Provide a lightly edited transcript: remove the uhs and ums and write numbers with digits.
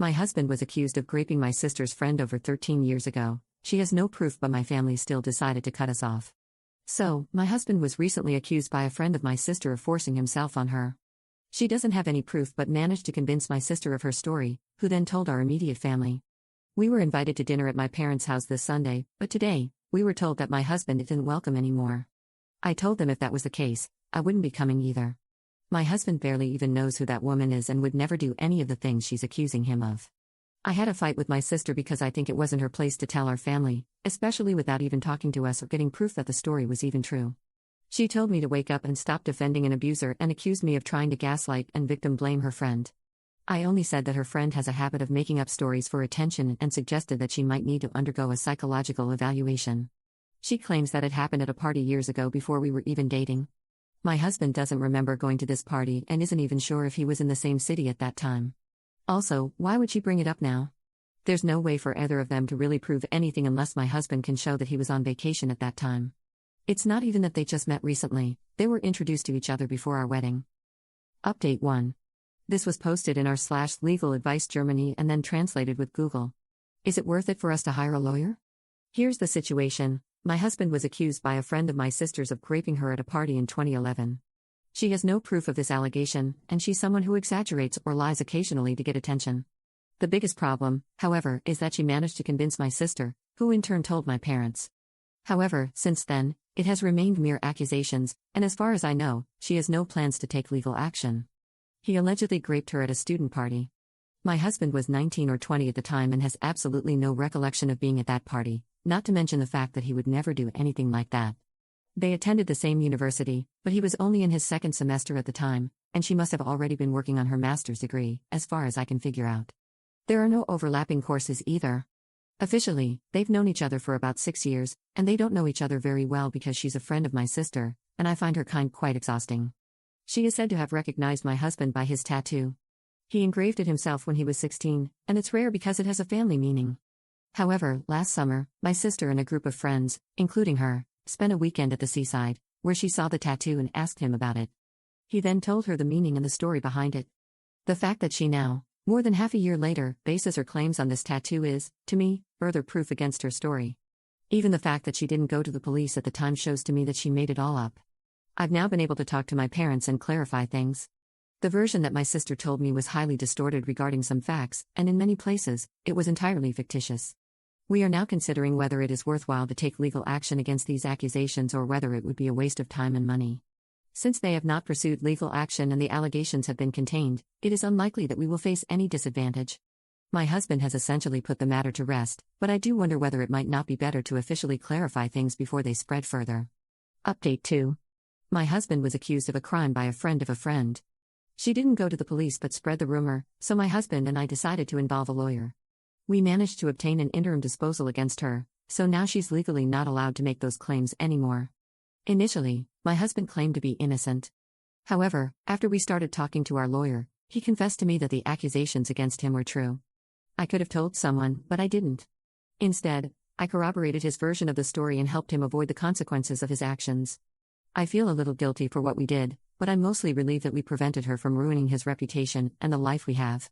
My husband was accused of graping my sister's friend over 13 years ago. She has no proof, but my family still decided to cut us off. So, my husband was recently accused by a friend of my sister of forcing himself on her. She doesn't have any proof but managed to convince my sister of her story, who then told our immediate family. We were invited to dinner at my parents' house this Sunday, but today, we were told that my husband isn't welcome anymore. I told them if that was the case, I wouldn't be coming either. My husband barely even knows who that woman is and would never do any of the things she's accusing him of. I had a fight with my sister because I think it wasn't her place to tell our family, especially without even talking to us or getting proof that the story was even true. She told me to wake up and stop defending an abuser and accused me of trying to gaslight and victim blame her friend. I only said that her friend has a habit of making up stories for attention and suggested that she might need to undergo a psychological evaluation. She claims that it happened at a party years ago before we were even dating. My husband doesn't remember going to this party and isn't even sure if he was in the same city at that time. Also, why would she bring it up now? There's no way for either of them to really prove anything unless my husband can show that he was on vacation at that time. It's not even that they just met recently, they were introduced to each other before our wedding. Update 1. This was posted in r/Legal Advice Germany and then translated with Google. Is it worth it for us to hire a lawyer? Here's the situation. My husband was accused by a friend of my sister's of graping her at a party in 2011. She has no proof of this allegation, and she's someone who exaggerates or lies occasionally to get attention. The biggest problem, however, is that she managed to convince my sister, who in turn told my parents. However, since then, it has remained mere accusations, and as far as I know, she has no plans to take legal action. He allegedly graped her at a student party. My husband was 19 or 20 at the time and has absolutely no recollection of being at that party, not to mention the fact that he would never do anything like that. They attended the same university, but he was only in his second semester at the time, and she must have already been working on her master's degree, as far as I can figure out. There are no overlapping courses either. Officially, they've known each other for about 6 years, and they don't know each other very well because she's a friend of my sister, and I find her kind quite exhausting. She is said to have recognized my husband by his tattoo. He engraved it himself when he was 16, and it's rare because it has a family meaning. However, last summer, my sister and a group of friends, including her, spent a weekend at the seaside, where she saw the tattoo and asked him about it. He then told her the meaning and the story behind it. The fact that she now, more than half a year later, bases her claims on this tattoo is, to me, further proof against her story. Even the fact that she didn't go to the police at the time shows to me that she made it all up. I've now been able to talk to my parents and clarify things. The version that my sister told me was highly distorted regarding some facts, and in many places, it was entirely fictitious. We are now considering whether it is worthwhile to take legal action against these accusations or whether it would be a waste of time and money. Since they have not pursued legal action and the allegations have been contained, it is unlikely that we will face any disadvantage. My husband has essentially put the matter to rest, but I do wonder whether it might not be better to officially clarify things before they spread further. Update 2. My husband was accused of a crime by a friend of a friend. She didn't go to the police but spread the rumor, so my husband and I decided to involve a lawyer. We managed to obtain an interim disposal against her, so now she's legally not allowed to make those claims anymore. Initially, my husband claimed to be innocent. However, after we started talking to our lawyer, he confessed to me that the accusations against him were true. I could have told someone, but I didn't. Instead, I corroborated his version of the story and helped him avoid the consequences of his actions. I feel a little guilty for what we did, but I'm mostly relieved that we prevented her from ruining his reputation and the life we have.